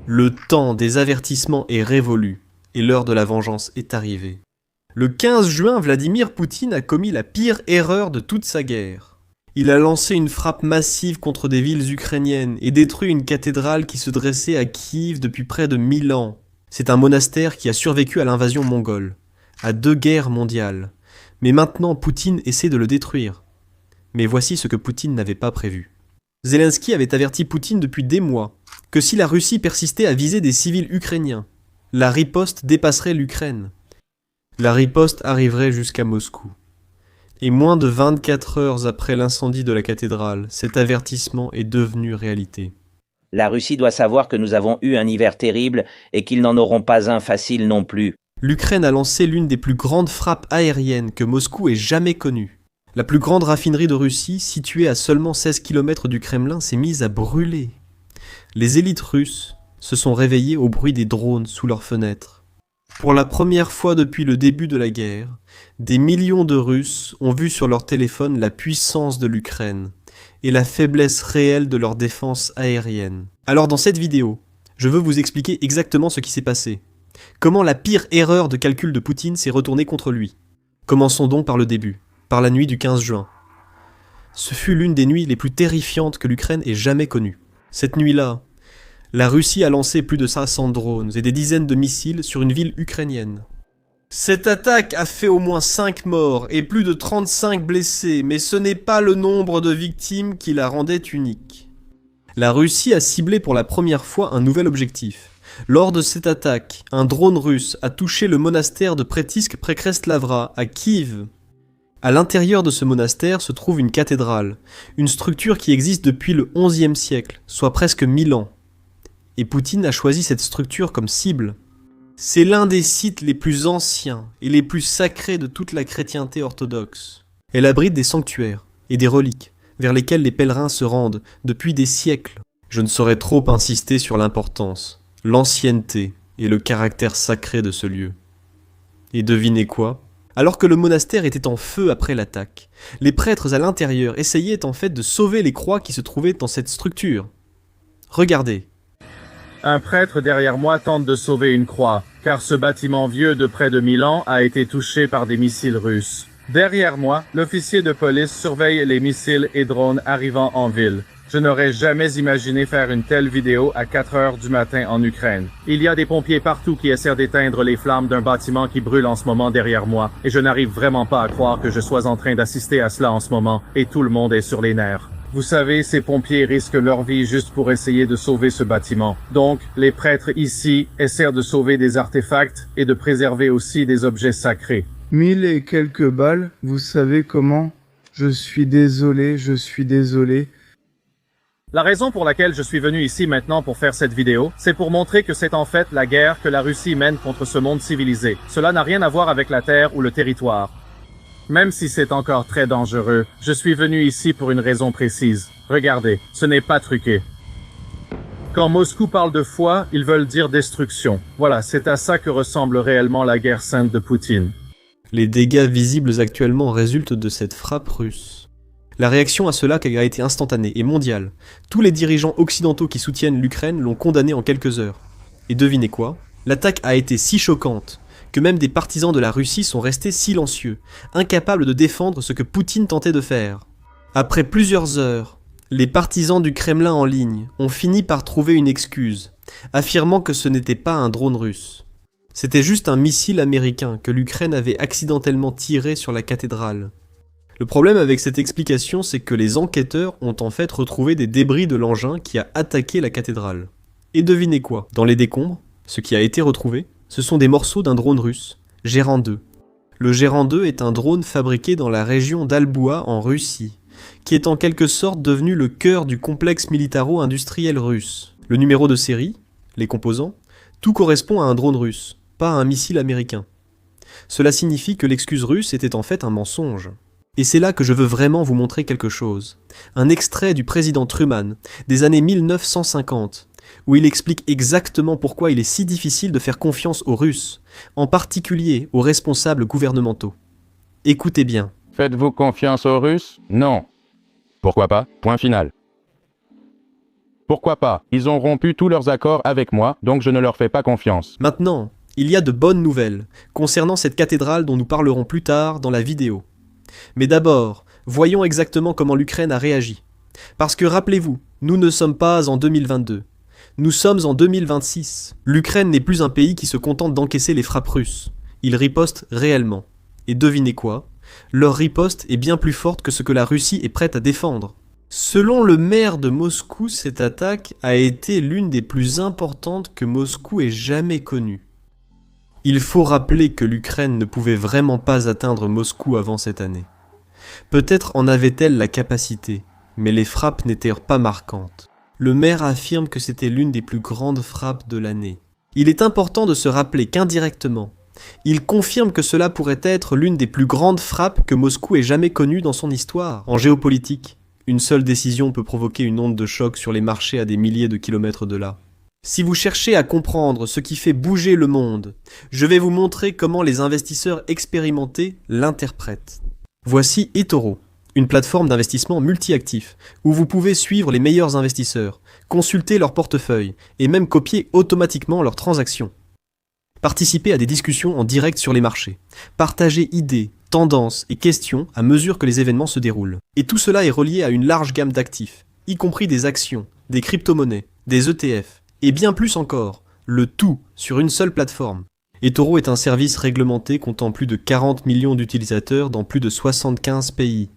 Le temps des avertissements est révolu et l'heure de la vengeance est arrivée. Le 15 juin, Vladimir Poutine a commis la pire erreur de toute sa guerre. Il a lancé une frappe massive contre des villes ukrainiennes et détruit une cathédrale qui se dressait à Kiev depuis près de 1000 ans. C'est un monastère qui a survécu à l'invasion mongole, à 2 guerres mondiales. Mais maintenant, Poutine essaie de le détruire. Mais voici ce que Poutine n'avait pas prévu. Zelensky avait averti Poutine depuis des mois que si la Russie persistait à viser des civils ukrainiens, la riposte dépasserait l'Ukraine. La riposte arriverait jusqu'à Moscou. Et moins de 24 heures après l'incendie de la cathédrale, cet avertissement est devenu réalité. La Russie doit savoir que nous avons eu un hiver terrible et qu'ils n'en auront pas un facile non plus. L'Ukraine a lancé l'une des plus grandes frappes aériennes que Moscou ait jamais connues. La plus grande raffinerie de Russie, située à seulement 16 km du Kremlin, s'est mise à brûler. Les élites russes se sont réveillées au bruit des drones sous leurs fenêtres. Pour la première fois depuis le début de la guerre, des millions de Russes ont vu sur leur téléphone la puissance de l'Ukraine et la faiblesse réelle de leur défense aérienne. Alors dans cette vidéo, je veux vous expliquer exactement ce qui s'est passé. Comment la pire erreur de calcul de Poutine s'est retournée contre lui. Commençons donc par le début, par la nuit du 15 juin. Ce fut l'une des nuits les plus terrifiantes que l'Ukraine ait jamais connues. Cette nuit-là, la Russie a lancé plus de 500 drones et des dizaines de missiles sur une ville ukrainienne. Cette attaque a fait au moins 5 morts et plus de 35 blessés, mais ce n'est pas le nombre de victimes qui la rendait unique. La Russie a ciblé pour la première fois un nouvel objectif. Lors de cette attaque, un drone russe a touché le monastère de Pretisk-Prekreslavra à Kiev. À l'intérieur de ce monastère se trouve une cathédrale, une structure qui existe depuis le XIe siècle, soit presque 1000 ans. Et Poutine a choisi cette structure comme cible. C'est l'un des sites les plus anciens et les plus sacrés de toute la chrétienté orthodoxe. Elle abrite des sanctuaires et des reliques vers lesquels les pèlerins se rendent depuis des siècles. Je ne saurais trop insister sur l'importance, l'ancienneté et le caractère sacré de ce lieu. Et devinez quoi ? Alors que le monastère était en feu après l'attaque, les prêtres à l'intérieur essayaient en fait de sauver les croix qui se trouvaient dans cette structure. Regardez. Un prêtre derrière moi tente de sauver une croix, car ce bâtiment vieux de près de 1000 ans a été touché par des missiles russes. Derrière moi, l'officier de police surveille les missiles et drones arrivant en ville. Je n'aurais jamais imaginé faire une telle vidéo à 4 heures du matin en Ukraine. Il y a des pompiers partout qui essaient d'éteindre les flammes d'un bâtiment qui brûle en ce moment derrière moi, et je n'arrive vraiment pas à croire que je sois en train d'assister à cela en ce moment, et tout le monde est sur les nerfs. Vous savez, ces pompiers risquent leur vie juste pour essayer de sauver ce bâtiment. Donc, les prêtres ici essaient de sauver des artefacts et de préserver aussi des objets sacrés. 1000 et quelques balles, vous savez comment? Je suis désolé. La raison pour laquelle je suis venu ici maintenant pour faire cette vidéo, c'est pour montrer que c'est en fait la guerre que la Russie mène contre ce monde civilisé. Cela n'a rien à voir avec la terre ou le territoire. Même si c'est encore très dangereux, je suis venu ici pour une raison précise. Regardez, ce n'est pas truqué. Quand Moscou parle de foi, ils veulent dire destruction. Voilà, c'est à ça que ressemble réellement la guerre sainte de Poutine. Les dégâts visibles actuellement résultent de cette frappe russe. La réaction à cela a été instantanée et mondiale. Tous les dirigeants occidentaux qui soutiennent l'Ukraine l'ont condamné en quelques heures. Et devinez quoi ? L'attaque a été si choquante que même des partisans de la Russie sont restés silencieux, incapables de défendre ce que Poutine tentait de faire. Après plusieurs heures, les partisans du Kremlin en ligne ont fini par trouver une excuse, affirmant que ce n'était pas un drone russe. C'était juste un missile américain que l'Ukraine avait accidentellement tiré sur la cathédrale. Le problème avec cette explication, c'est que les enquêteurs ont en fait retrouvé des débris de l'engin qui a attaqué la cathédrale. Et devinez quoi ? Dans les décombres, ce qui a été retrouvé, ce sont des morceaux d'un drone russe, Gérant 2. Le Gérant 2 est un drone fabriqué dans la région d'Alboua en Russie, qui est en quelque sorte devenu le cœur du complexe militaro-industriel russe. Le numéro de série, les composants, tout correspond à un drone russe, pas à un missile américain. Cela signifie que l'excuse russe était en fait un mensonge. Et c'est là que je veux vraiment vous montrer quelque chose. Un extrait du président Truman, des années 1950, où il explique exactement pourquoi il est si difficile de faire confiance aux Russes, en particulier aux responsables gouvernementaux. Écoutez bien. Faites-vous confiance aux Russes? Non. Pourquoi pas? Point final. Pourquoi pas? Ils ont rompu tous leurs accords avec moi, donc je ne leur fais pas confiance. Maintenant, il y a de bonnes nouvelles concernant cette cathédrale dont nous parlerons plus tard dans la vidéo. Mais d'abord, voyons exactement comment l'Ukraine a réagi. Parce que rappelez-vous, nous ne sommes pas en 2022. Nous sommes en 2026. L'Ukraine n'est plus un pays qui se contente d'encaisser les frappes russes. Ils ripostent réellement. Et devinez quoi? Leur riposte est bien plus forte que ce que la Russie est prête à défendre. Selon le maire de Moscou, cette attaque a été l'une des plus importantes que Moscou ait jamais connues. Il faut rappeler que l'Ukraine ne pouvait vraiment pas atteindre Moscou avant cette année. Peut-être en avait-elle la capacité, mais les frappes n'étaient pas marquantes. Le maire affirme que c'était l'une des plus grandes frappes de l'année. Il est important de se rappeler qu'indirectement, il confirme que cela pourrait être l'une des plus grandes frappes que Moscou ait jamais connues dans son histoire. En géopolitique, une seule décision peut provoquer une onde de choc sur les marchés à des milliers de kilomètres de là. Si vous cherchez à comprendre ce qui fait bouger le monde, je vais vous montrer comment les investisseurs expérimentés l'interprètent. Voici eToro, une plateforme d'investissement multi-actif, où vous pouvez suivre les meilleurs investisseurs, consulter leur portefeuille et même copier automatiquement leurs transactions. Participer à des discussions en direct sur les marchés, partager idées, tendances et questions à mesure que les événements se déroulent. Et tout cela est relié à une large gamme d'actifs, y compris des actions, des crypto-monnaies, des ETF, et bien plus encore, le tout sur une seule plateforme. eToro est un service réglementé comptant plus de 40 millions d'utilisateurs dans plus de 75 pays.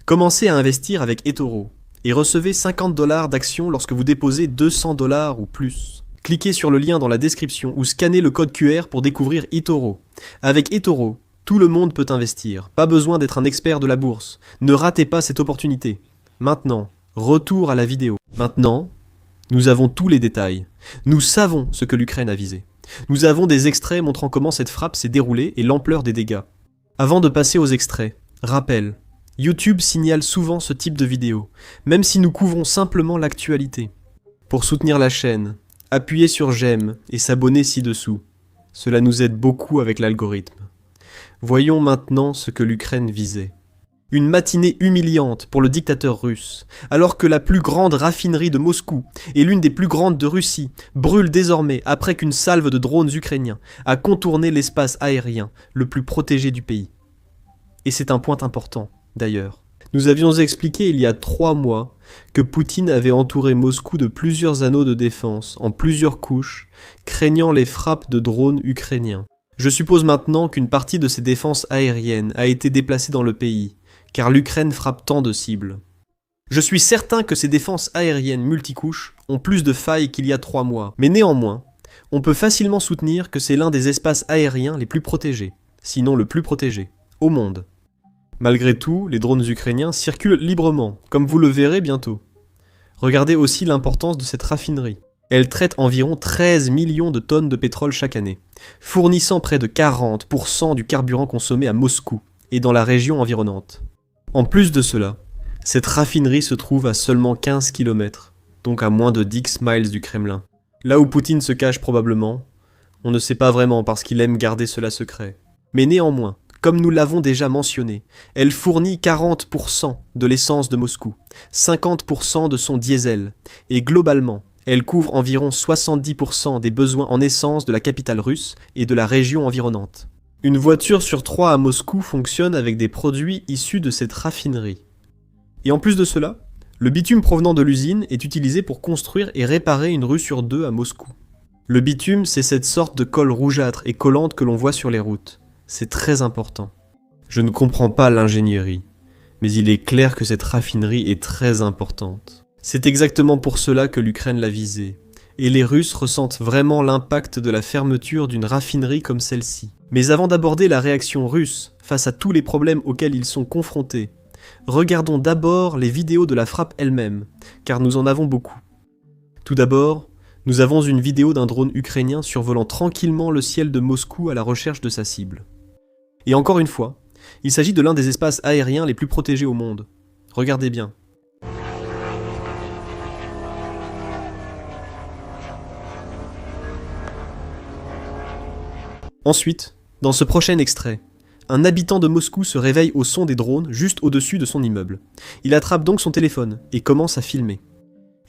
Commencez à investir avec eToro et recevez $50 d'actions lorsque vous déposez $200 ou plus. Cliquez sur le lien dans la description ou scannez le code QR pour découvrir eToro. Avec eToro, tout le monde peut investir, pas besoin d'être un expert de la bourse. Ne ratez pas cette opportunité. Maintenant, retour à la vidéo. Maintenant, nous avons tous les détails. Nous savons ce que l'Ukraine a visé. Nous avons des extraits montrant comment cette frappe s'est déroulée et l'ampleur des dégâts. Avant de passer aux extraits, rappel, YouTube signale souvent ce type de vidéo, même si nous couvrons simplement l'actualité. Pour soutenir la chaîne, appuyez sur j'aime et s'abonner ci-dessous. Cela nous aide beaucoup avec l'algorithme. Voyons maintenant ce que l'Ukraine visait. Une matinée humiliante pour le dictateur russe, alors que la plus grande raffinerie de Moscou et l'une des plus grandes de Russie brûle désormais après qu'une salve de drones ukrainiens a contourné l'espace aérien le plus protégé du pays. Et c'est un point important, d'ailleurs. Nous avions expliqué il y a 3 mois que Poutine avait entouré Moscou de plusieurs anneaux de défense en plusieurs couches, craignant les frappes de drones ukrainiens. Je suppose maintenant qu'une partie de ces défenses aériennes a été déplacée dans le pays, car l'Ukraine frappe tant de cibles. Je suis certain que ces défenses aériennes multicouches ont plus de failles qu'il y a 3 mois, mais néanmoins, on peut facilement soutenir que c'est l'un des espaces aériens les plus protégés, sinon le plus protégé, au monde. Malgré tout, les drones ukrainiens circulent librement, comme vous le verrez bientôt. Regardez aussi l'importance de cette raffinerie. Elle traite environ 13 millions de tonnes de pétrole chaque année, fournissant près de 40% du carburant consommé à Moscou et dans la région environnante. En plus de cela, cette raffinerie se trouve à seulement 15 km, donc à moins de 10 miles du Kremlin. Là où Poutine se cache probablement, on ne sait pas vraiment parce qu'il aime garder cela secret. Mais néanmoins, comme nous l'avons déjà mentionné, elle fournit 40% de l'essence de Moscou, 50% de son diesel, et globalement, elle couvre environ 70% des besoins en essence de la capitale russe et de la région environnante. Une voiture sur 3 à Moscou fonctionne avec des produits issus de cette raffinerie. Et en plus de cela, le bitume provenant de l'usine est utilisé pour construire et réparer une rue sur 2 à Moscou. Le bitume, c'est cette sorte de colle rougeâtre et collante que l'on voit sur les routes. C'est très important. Je ne comprends pas l'ingénierie, mais il est clair que cette raffinerie est très importante. C'est exactement pour cela que l'Ukraine l'a visée, et les Russes ressentent vraiment l'impact de la fermeture d'une raffinerie comme celle-ci. Mais avant d'aborder la réaction russe face à tous les problèmes auxquels ils sont confrontés, regardons d'abord les vidéos de la frappe elle-même, car nous en avons beaucoup. Tout d'abord, nous avons une vidéo d'un drone ukrainien survolant tranquillement le ciel de Moscou à la recherche de sa cible. Et encore une fois, il s'agit de l'un des espaces aériens les plus protégés au monde. Regardez bien. Ensuite, dans ce prochain extrait, un habitant de Moscou se réveille au son des drones juste au-dessus de son immeuble. Il attrape donc son téléphone et commence à filmer.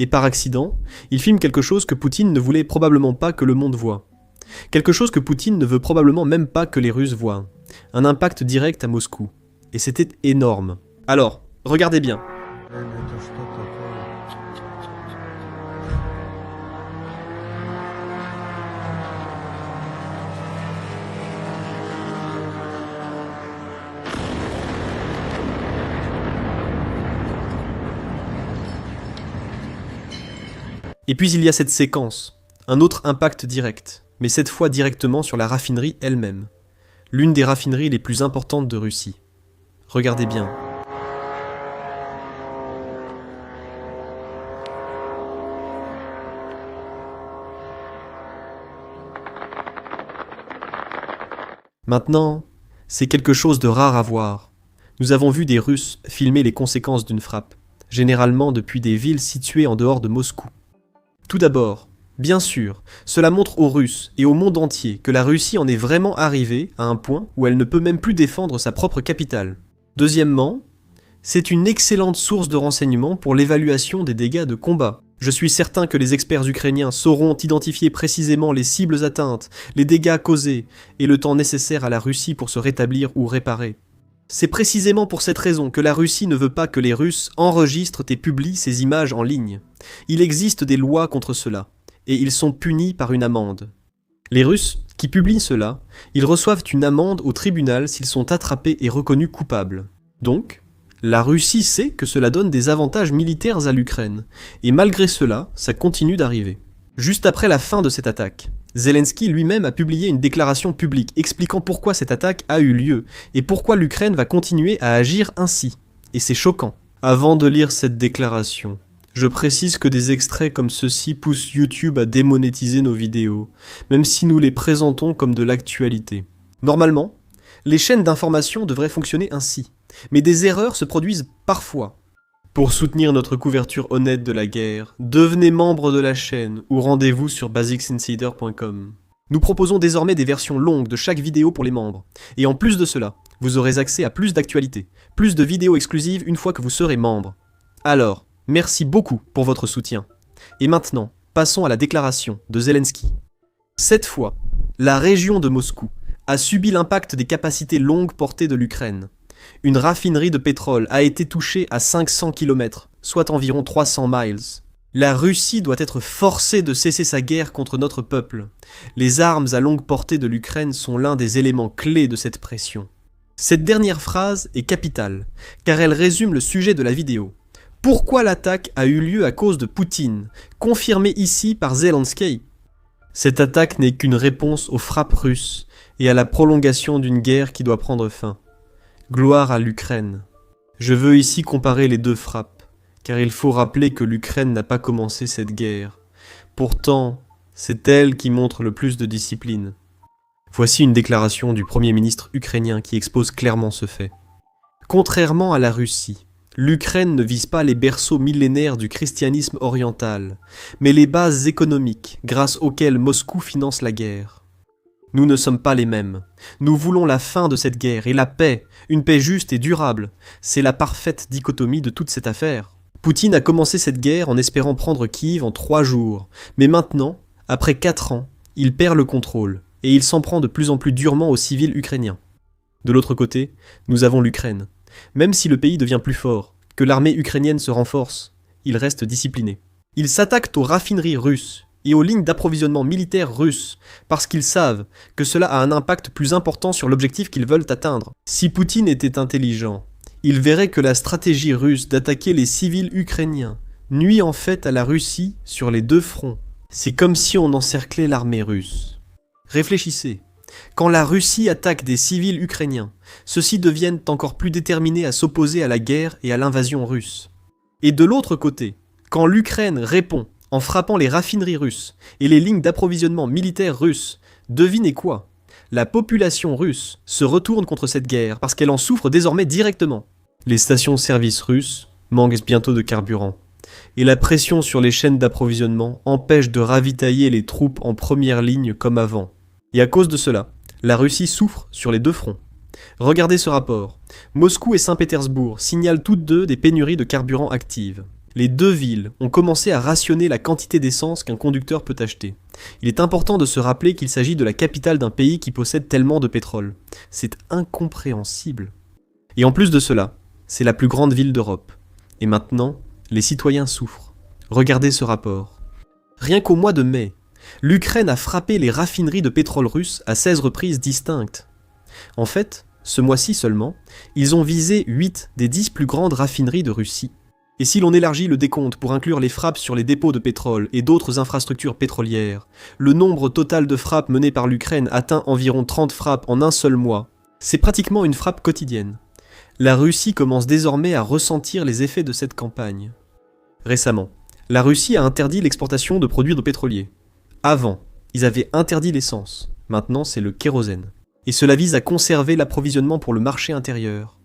Et par accident, il filme quelque chose que Poutine ne voulait probablement pas que le monde voie. Quelque chose que Poutine ne veut probablement même pas que les Russes voient. Un impact direct à Moscou. Et c'était énorme. Alors, regardez bien. Et puis il y a cette séquence, un autre impact direct, mais cette fois directement sur la raffinerie elle-même. L'une des raffineries les plus importantes de Russie. Regardez bien. Maintenant, c'est quelque chose de rare à voir. Nous avons vu des Russes filmer les conséquences d'une frappe, généralement depuis des villes situées en dehors de Moscou. Tout d'abord, bien sûr, cela montre aux Russes et au monde entier que la Russie en est vraiment arrivée à un point où elle ne peut même plus défendre sa propre capitale. Deuxièmement, c'est une excellente source de renseignements pour l'évaluation des dégâts de combat. Je suis certain que les experts ukrainiens sauront identifier précisément les cibles atteintes, les dégâts causés et le temps nécessaire à la Russie pour se rétablir ou réparer. C'est précisément pour cette raison que la Russie ne veut pas que les Russes enregistrent et publient ces images en ligne. Il existe des lois contre cela, et ils sont punis par une amende. Les Russes qui publient cela, ils reçoivent une amende au tribunal s'ils sont attrapés et reconnus coupables. Donc, la Russie sait que cela donne des avantages militaires à l'Ukraine, et malgré cela, ça continue d'arriver. Juste après la fin de cette attaque, Zelensky lui-même a publié une déclaration publique expliquant pourquoi cette attaque a eu lieu et pourquoi l'Ukraine va continuer à agir ainsi. Et c'est choquant. Avant de lire cette déclaration, je précise que des extraits comme ceux-ci poussent YouTube à démonétiser nos vidéos, même si nous les présentons comme de l'actualité. Normalement, les chaînes d'information devraient fonctionner ainsi, mais des erreurs se produisent parfois. Pour soutenir notre couverture honnête de la guerre, devenez membre de la chaîne ou rendez-vous sur basicsinsider.com. Nous proposons désormais des versions longues de chaque vidéo pour les membres. Et en plus de cela, vous aurez accès à plus d'actualités, plus de vidéos exclusives une fois que vous serez membre. Alors, merci beaucoup pour votre soutien. Et maintenant, passons à la déclaration de Zelensky. Cette fois, la région de Moscou a subi l'impact des capacités longue portée de l'Ukraine. Une raffinerie de pétrole a été touchée à 500 km, soit environ 300 miles. La Russie doit être forcée de cesser sa guerre contre notre peuple. Les armes à longue portée de l'Ukraine sont l'un des éléments clés de cette pression. Cette dernière phrase est capitale, car elle résume le sujet de la vidéo. Pourquoi l'attaque a eu lieu à cause de Poutine, confirmé ici par Zelensky? Cette attaque n'est qu'une réponse aux frappes russes et à la prolongation d'une guerre qui doit prendre fin. Gloire à l'Ukraine. Je veux ici comparer les deux frappes, car il faut rappeler que l'Ukraine n'a pas commencé cette guerre. Pourtant, c'est elle qui montre le plus de discipline. Voici une déclaration du Premier ministre ukrainien qui expose clairement ce fait. Contrairement à la Russie, l'Ukraine ne vise pas les berceaux millénaires du christianisme oriental, mais les bases économiques grâce auxquelles Moscou finance la guerre. Nous ne sommes pas les mêmes. Nous voulons la fin de cette guerre et la paix, une paix juste et durable. C'est la parfaite dichotomie de toute cette affaire. Poutine a commencé cette guerre en espérant prendre Kiev en 3 jours. Mais maintenant, après 4 ans, il perd le contrôle et il s'en prend de plus en plus durement aux civils ukrainiens. De l'autre côté, nous avons l'Ukraine. Même si le pays devient plus fort, que l'armée ukrainienne se renforce, il reste discipliné. Ils s'attaquent aux raffineries russes et aux lignes d'approvisionnement militaire russes, parce qu'ils savent que cela a un impact plus important sur l'objectif qu'ils veulent atteindre. Si Poutine était intelligent, il verrait que la stratégie russe d'attaquer les civils ukrainiens nuit en fait à la Russie sur les 2 fronts. C'est comme si on encerclait l'armée russe. Réfléchissez. Quand la Russie attaque des civils ukrainiens, ceux-ci deviennent encore plus déterminés à s'opposer à la guerre et à l'invasion russe. Et de l'autre côté, quand l'Ukraine répond en frappant les raffineries russes et les lignes d'approvisionnement militaires russes, devinez quoi? La population russe se retourne contre cette guerre parce qu'elle en souffre désormais directement. Les stations-service russes manquent bientôt de carburant. Et la pression sur les chaînes d'approvisionnement empêche de ravitailler les troupes en première ligne comme avant. Et à cause de cela, la Russie souffre sur les 2 fronts. Regardez ce rapport. Moscou et Saint-Pétersbourg signalent toutes deux des pénuries de carburant actives. Les deux villes ont commencé à rationner la quantité d'essence qu'un conducteur peut acheter. Il est important de se rappeler qu'il s'agit de la capitale d'un pays qui possède tellement de pétrole. C'est incompréhensible. Et en plus de cela, c'est la plus grande ville d'Europe. Et maintenant, les citoyens souffrent. Regardez ce rapport. Rien qu'au mois de mai, l'Ukraine a frappé les raffineries de pétrole russe à 16 reprises distinctes. En fait, ce mois-ci seulement, ils ont visé 8 des 10 plus grandes raffineries de Russie. Et si l'on élargit le décompte pour inclure les frappes sur les dépôts de pétrole et d'autres infrastructures pétrolières, le nombre total de frappes menées par l'Ukraine atteint environ 30 frappes en un seul mois. C'est pratiquement une frappe quotidienne. La Russie commence désormais à ressentir les effets de cette campagne. Récemment, la Russie a interdit l'exportation de produits pétroliers. Avant, ils avaient interdit l'essence. Maintenant, c'est le kérosène. Et cela vise à conserver l'approvisionnement pour le marché intérieur.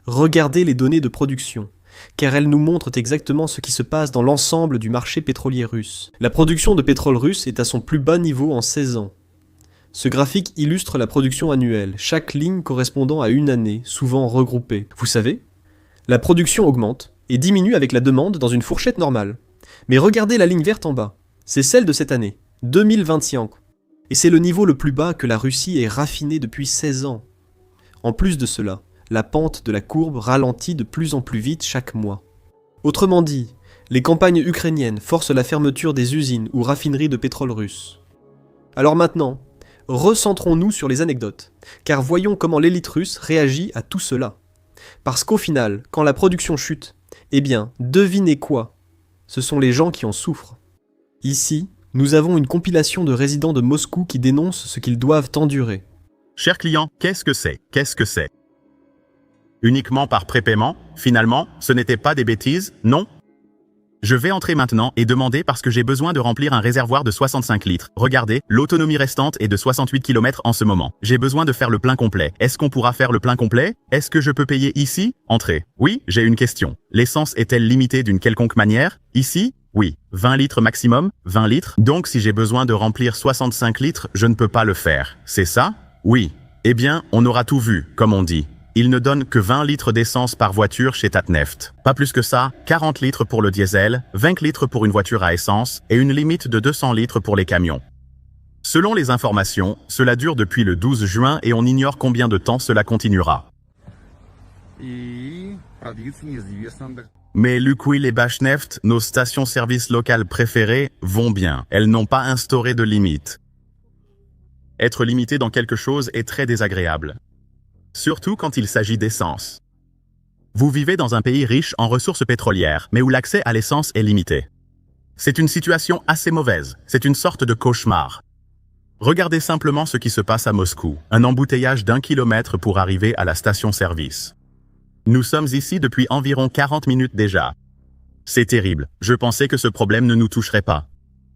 Regardez les données de production, car elles nous montrent exactement ce qui se passe dans l'ensemble du marché pétrolier russe. La production de pétrole russe est à son plus bas niveau en 16 ans. Ce graphique illustre la production annuelle, chaque ligne correspondant à une année, souvent regroupée. Vous savez, la production augmente et diminue avec la demande dans une fourchette normale. Mais regardez la ligne verte en bas, c'est celle de cette année, 2021. Et c'est le niveau le plus bas que la Russie ait raffiné depuis 16 ans. En plus de cela, la pente de la courbe ralentit de plus en plus vite chaque mois. Autrement dit, les campagnes ukrainiennes forcent la fermeture des usines ou raffineries de pétrole russe. Alors maintenant, recentrons-nous sur les anecdotes, car voyons comment l'élite russe réagit à tout cela. Parce qu'au final, quand la production chute, eh bien, devinez quoi ? Ce sont les gens qui en souffrent. Ici, nous avons une compilation de résidents de Moscou qui dénoncent ce qu'ils doivent endurer. Cher client, qu'est-ce que c'est? Qu'est-ce que c'est? Uniquement par prépaiement? Finalement, ce n'était pas des bêtises, non? Je vais entrer maintenant et demander parce que j'ai besoin de remplir un réservoir de 65 litres. Regardez, l'autonomie restante est de 68 km en ce moment. J'ai besoin de faire le plein complet. Est-ce qu'on pourra faire le plein complet? Est-ce que je peux payer ici? Entrée. Oui, j'ai une question. L'essence est-elle limitée d'une quelconque manière? Ici? Oui. 20 litres maximum? 20 litres? Donc si j'ai besoin de remplir 65 litres, je ne peux pas le faire. C'est ça? Oui. Eh bien, on aura tout vu, comme on dit. Il ne donne que 20 litres d'essence par voiture chez Tatneft. Pas plus que ça, 40 litres pour le diesel, 20 litres pour une voiture à essence et une limite de 200 litres pour les camions. Selon les informations, cela dure depuis le 12 juin et on ignore combien de temps cela continuera. Mais Lukoil et Bashneft, nos stations-service locales préférées, vont bien. Elles n'ont pas instauré de limite. Être limité dans quelque chose est très désagréable. Surtout quand il s'agit d'essence. Vous vivez dans un pays riche en ressources pétrolières, mais où l'accès à l'essence est limité. C'est une situation assez mauvaise, c'est une sorte de cauchemar. Regardez simplement ce qui se passe à Moscou, un embouteillage d'1 kilomètre pour arriver à la station-service. Nous sommes ici depuis environ 40 minutes déjà. C'est terrible, je pensais que ce problème ne nous toucherait pas.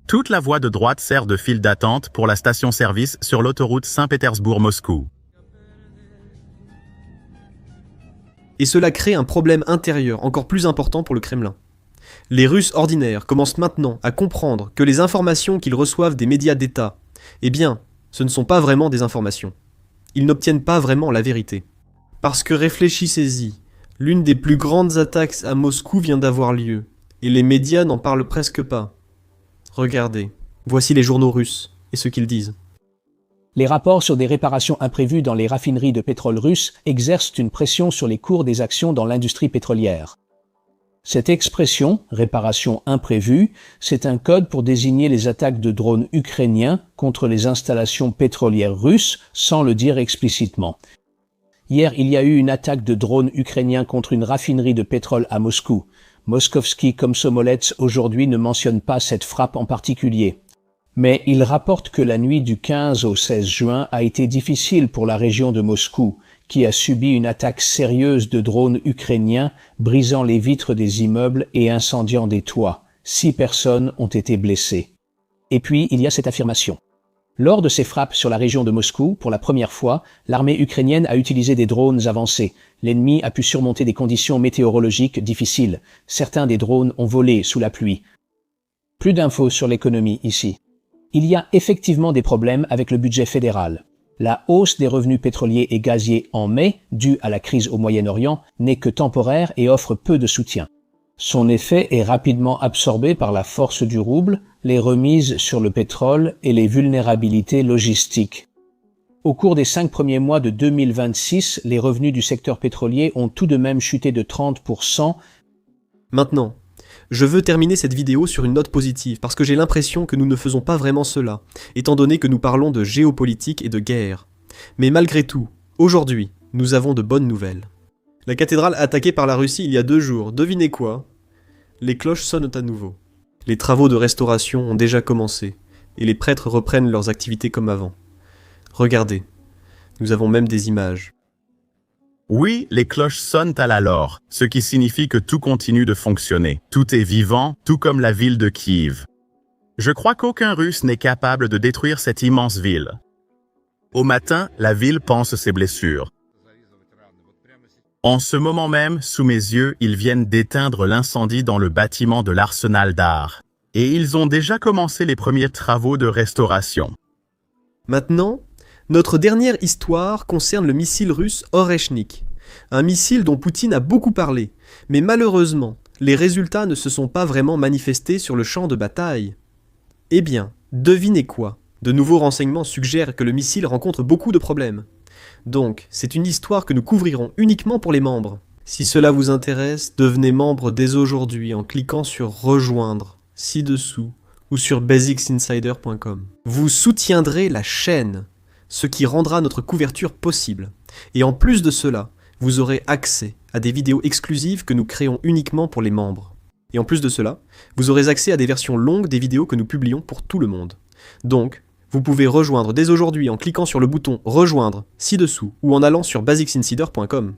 Toute la voie de droite sert de file d'attente pour la station-service sur l'autoroute Saint-Pétersbourg-Moscou. Et cela crée un problème intérieur encore plus important pour le Kremlin. Les Russes ordinaires commencent maintenant à comprendre que les informations qu'ils reçoivent des médias d'État, eh bien, ce ne sont pas vraiment des informations. Ils n'obtiennent pas vraiment la vérité. Parce que réfléchissez-y, l'une des plus grandes attaques à Moscou vient d'avoir lieu, et les médias n'en parlent presque pas. Regardez, voici les journaux russes, et ce qu'ils disent. Les rapports sur des réparations imprévues dans les raffineries de pétrole russes exercent une pression sur les cours des actions dans l'industrie pétrolière. Cette expression, réparation imprévue, c'est un code pour désigner les attaques de drones ukrainiens contre les installations pétrolières russes sans le dire explicitement. Hier, il y a eu une attaque de drones ukrainiens contre une raffinerie de pétrole à Moscou. Moskovski Komsomolets aujourd'hui ne mentionne pas cette frappe en particulier. Mais il rapporte que la nuit du 15 au 16 juin a été difficile pour la région de Moscou, qui a subi une attaque sérieuse de drones ukrainiens, brisant les vitres des immeubles et incendiant des toits. 6 personnes ont été blessées. Et puis, il y a cette affirmation. Lors de ces frappes sur la région de Moscou, pour la première fois, l'armée ukrainienne a utilisé des drones avancés. L'ennemi a pu surmonter des conditions météorologiques difficiles. Certains des drones ont volé sous la pluie. Plus d'infos sur l'économie ici. Il y a effectivement des problèmes avec le budget fédéral. La hausse des revenus pétroliers et gaziers en mai, due à la crise au Moyen-Orient, n'est que temporaire et offre peu de soutien. Son effet est rapidement absorbé par la force du rouble, les remises sur le pétrole et les vulnérabilités logistiques. Au cours des 5 premiers mois de 2026, les revenus du secteur pétrolier ont tout de même chuté de 30%. Maintenant, je veux terminer cette vidéo sur une note positive parce que j'ai l'impression que nous ne faisons pas vraiment cela, étant donné que nous parlons de géopolitique et de guerre. Mais malgré tout, aujourd'hui, nous avons de bonnes nouvelles. La cathédrale attaquée par la Russie il y a 2 jours, devinez quoi? Les cloches sonnent à nouveau. Les travaux de restauration ont déjà commencé, et les prêtres reprennent leurs activités comme avant. Regardez, nous avons même des images. Oui, les cloches sonnent à la lore, ce qui signifie que tout continue de fonctionner. Tout est vivant, tout comme la ville de Kiev. Je crois qu'aucun Russe n'est capable de détruire cette immense ville. Au matin, la ville pense ses blessures. En ce moment même, sous mes yeux, ils viennent d'éteindre l'incendie dans le bâtiment de l'arsenal d'art. Et ils ont déjà commencé les premiers travaux de restauration. Maintenant, notre dernière histoire concerne le missile russe Oreshnik, un missile dont Poutine a beaucoup parlé, mais malheureusement, les résultats ne se sont pas vraiment manifestés sur le champ de bataille. Eh bien, devinez quoi? De nouveaux renseignements suggèrent que le missile rencontre beaucoup de problèmes. Donc, c'est une histoire que nous couvrirons uniquement pour les membres. Si cela vous intéresse, devenez membre dès aujourd'hui en cliquant sur « Rejoindre » ci-dessous ou sur basicsinsider.com. Vous soutiendrez la chaîne, ce qui rendra notre couverture possible. Et en plus de cela, vous aurez accès à des vidéos exclusives que nous créons uniquement pour les membres. Et en plus de cela, vous aurez accès à des versions longues des vidéos que nous publions pour tout le monde. Donc, vous pouvez rejoindre dès aujourd'hui en cliquant sur le bouton « Rejoindre » ci-dessous ou en allant sur basicsinsider.com.